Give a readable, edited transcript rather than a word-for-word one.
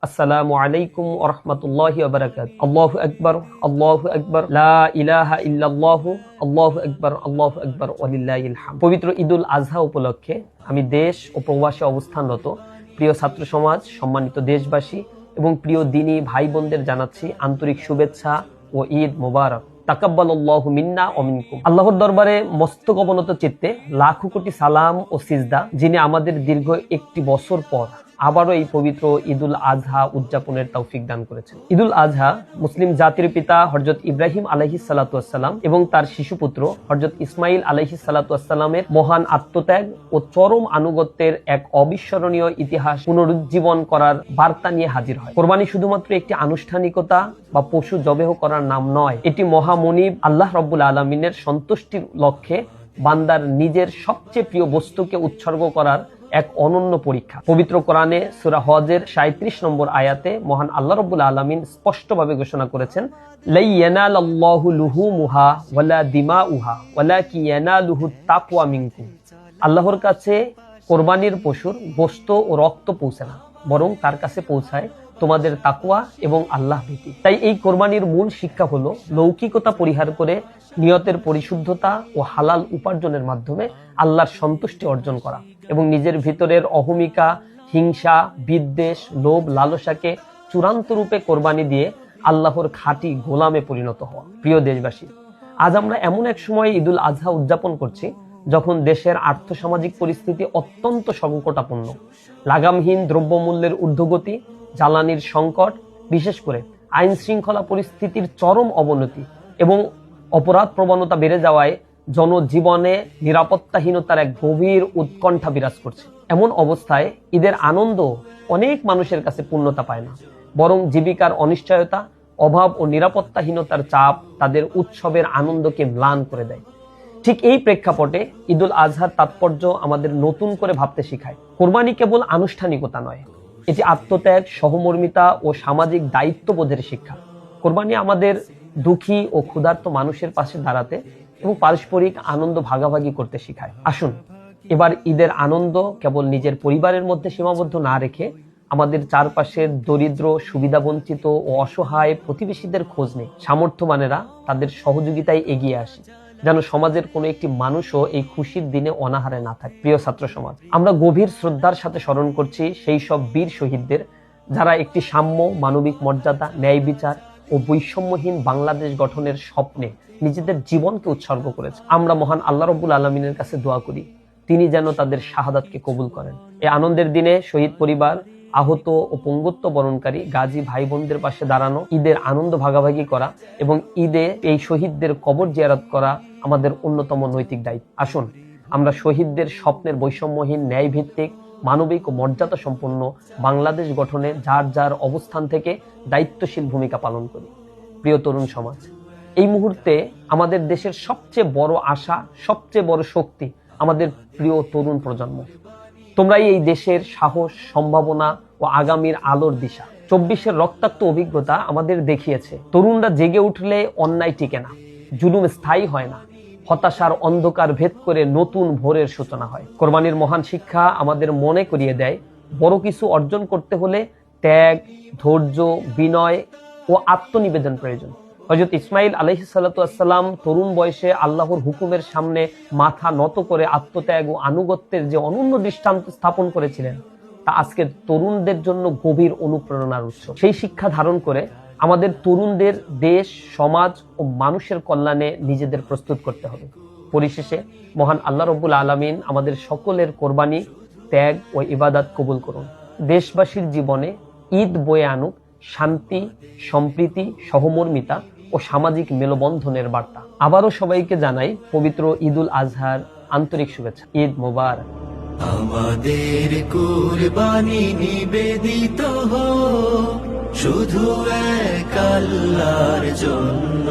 আসসালামু আলাইকুম ওয়া রাহমাতুল্লাহি ওয়া বারাকাতুহু। আল্লাহু আকবার, আল্লাহু আকবার, লা ইলাহা ইল্লাল্লাহু, আল্লাহু আকবার, আল্লাহু আকবার, ওয়ালিল্লাহিল হামদ। পবিত্র ঈদুল আজহা উপলক্ষে আমি দেশ ও প্রবাসে অবস্থানরত প্রিয় ছাত্র সমাজ, সম্মানিত দেশবাসী এবং প্রিয় দ্বীনী ভাই বোনদের জানাচ্ছি আন্তরিক শুভেচ্ছা ও ঈদ মোবারক। তাকাব্বালাল্লাহু মিন্না ওয়া মিনকুম। আল্লাহর দরবারে মস্তক অবনত চিত্তে লাখো কোটি সালাম ও সিজদা, যিনি আমাদের দীর্ঘ একটি বছর পর আবারও এই পবিত্র ঈদুল আজহা উদযাপনের তৌফিক দান করেছেন। ঈদুল আজহা মুসলিম জাতির পিতা হযরত ইব্রাহিম আলাইহিস সালাতু ওয়াস সালাম এবং তার শিশুপুত্র হযরত ইসমাইল আলাইহিস সালাতু ওয়াস সালামের মহান আত্মত্যাগ ও চরম আনুগত্যের এক অবিস্মরণীয় ইতিহাস পুনরুজ্জীবন করার বার্তা নিয়ে হাজির হয়। কোরবানি শুধুমাত্র একটি আনুষ্ঠানিকতা বা পশু জবেহ করার নাম নয়, এটি মহামনিব আল্লাহ রাব্বুল আলামিনের সন্তুষ্টির লক্ষ্যে বান্দার নিজের সবচেয়ে প্রিয় বস্তুকে উৎসর্গ করার এক অনন্য পরীক্ষা। পবিত্র কোরআনে সূরা হজের 37 নম্বর আয়াতে মহান আল্লাহ রাব্বুল আলামিন স্পষ্টভাবে ঘোষণা করেছেন, লা ইয়ানালাল্লাহু লুহুমুহা ওয়ালা দিমাউহা ওয়ালাকিন ইয়ানালুহুত তাকওয়া মিনকুম। আল্লাহর কাছে কোরবানির পশুর গোশত ও রক্ত পৌঁছে না, বরং তার কাছে পৌঁছায় তোমাদের তাকওয়া এবং আল্লাহ ভীতি। তাই এই কোরবানির মূল শিক্ষা হলো লৌকিকতা পরিহার করে নিয়তের পরিশুদ্ধতা ও হালাল উপার্জনের মাধ্যমে আল্লাহর সন্তুষ্টি অর্জন করা এবং নিজের ভিতরের অহমিকা, হিংসা, বিদ্বেষ, লোভ, লালসাকে চূড়ান্ত রূপে কোরবানি দিয়ে আল্লাহর খাঁটি গোলামে পরিণত হওয়া। প্রিয় দেশবাসী, আজ আমরা এমন এক সময়ে ঈদুল আজহা উদযাপন করছি যখন দেশের আর্থসামাজিক পরিস্থিতি অত্যন্ত সংকটাপন্ন। লাগামহীন দ্রব্যমূল্যের ঊর্ধ্বগতি, জ্বালানির সংকট, বিশেষ করে আইন শৃঙ্খলা পরিস্থিতির চরম অবনতি এবং অপরাধ প্রবণতা বেড়ে যাওয়ায় জনজীবনে নিরাপত্তাহীনতার এক গভীর উৎকণ্ঠা বিরাজ করছে। এমন অবস্থায় ঈদের আনন্দ অনেক মানুষের কাছে পূর্ণতা পায় না, বরং জীবিকার অনিশ্চয়তা, অভাব ও নিরাপত্তাহীনতার চাপ তাদের উৎসবের আনন্দকে ম্লান করে দেয়। ঠিক এই প্রেক্ষাপটে ঈদুল আজহার তাৎপর্য আমাদের নতুন করে ভাবতে শেখায়। কোরবানি কেবল আনুষ্ঠানিকতা নয়, এটি আত্মত্যাগ, সহমর্মিতা ও সামাজিক দায়িত্ববোধের শিক্ষা। কোরবানি আমাদের দুঃখী ও ক্ষুধার্ত মানুষের পাশে দাঁড়াতে এবং পারস্পরিক আনন্দ ভাগাভাগি করতে শেখায়। আসুন এবার ঈদের আনন্দ কেবল নিজের পরিবারের মধ্যে সীমাবদ্ধ না রেখে আমাদের চারপাশের দরিদ্র, সুবিধাবঞ্চিত ও অসহায় প্রতিবেশীদের খোঁজ নেই। সামর্থ্যবানেরা তাদের সহযোগিতায় এগিয়ে আসে, যেন সমাজের কোনো একটি মানুষও এই খুশির দিনে অনাহারে না থাকে। প্রিয় ছাত্র সমাজ, আমরা গভীর শ্রদ্ধার সাথে স্মরণ করছি সেই সব বীর শহীদদের, যারা একটি সাম্য, মানবিক মর্যাদা, ন্যায় বিচার ও বৈষম্যহীন বাংলাদেশ গঠনের স্বপ্নে নিজেদের জীবনকে উৎসর্গ করেছে। আমরা মহান আল্লাহ রাব্বুল আলামিনের কাছে দোয়া করি, তিনি যেন তাদের শাহাদাতকে কবুল করেন। এই আনন্দের দিনে শহীদ পরিবার, আহত ও পঙ্গুত্ব বরণকারী গাজী ভাই বোনদের পাশে দাঁড়ানো, ঈদের আনন্দ ভাগাভাগি করা এবং ঈদে এই শহীদদের কবর জিয়ারত করা আমাদের অন্যতম নৈতিক দায়িত্ব। আসুন আমরা শহীদদের স্বপ্নের বৈষম্যহীন, ন্যায় ভিত্তিক, মানবিক ও মর্যাদা সম্পন্ন বাংলাদেশ গঠনে যার যার অবস্থান থেকে দায়িত্বশীল ভূমিকা পালন করি। প্রিয় তরুণ সমাজ, এই মুহূর্তে আমাদের দেশের সবচেয়ে বড় আশা, সবচেয়ে বড় শক্তি আমাদের প্রিয় তরুণ প্রজন্ম। তোমরাই এই দেশের সাহস, সম্ভাবনা ও আগামীর আলোর দিশা। 24-এর রক্তাক্ত অভিজ্ঞতা আমাদের দেখিয়েছে, তরুণরা জেগে উঠলে অন্যায় টিকে না, জুলুম স্থায়ী হয় না, হতাশার অন্ধকার ভেদ করে নতুন ভোরের সূচনা হয়। কোরবানির মহান শিক্ষা আমাদের মনে করিয়ে দেয়, বড় কিছু অর্জন করতে হলে ত্যাগ, ধৈর্য, বিনয় ও আত্মনিবেদন প্রয়োজন। হযরত ইসমাইল আলাইহিস সালাতু ওয়াস সালাম তরুণ বয়সে আল্লাহর হুকুমের সামনে মাথা নত করে আত্মত্যাগ ও আনুগত্যের যে অনন্য দৃষ্টান্ত স্থাপন করেছিলেন, তা আজকের তরুণদের জন্য গভীর অনুপ্রেরণার উৎস। সেই শিক্ষা ধারণ করে আমাদের তরুণদের দেশ, সমাজ ও মানুষের কল্যাণে নিজেদের প্রস্তুত করতে হবে। পরিশেষে মহান আল্লাহ রাব্বুল আলামিন আমাদের সকলের কোরবানি, ত্যাগ ও ইবাদত কবুল করুন। দেশবাসীর জীবনে ঈদ বয়ে আনুক শান্তি, সম্প্রীতি, সহমর্মিতা ও সামাজিক মেলবন্ধনের বার্তা। আবারও সবাইকে জানাই পবিত্র ঈদুল আজহার আন্তরিক শুভেচ্ছা। ঈদ মোবারক। আমাদের কুরবানি নিবেদিত হোক শুধু এক আল্লাহর জন্য।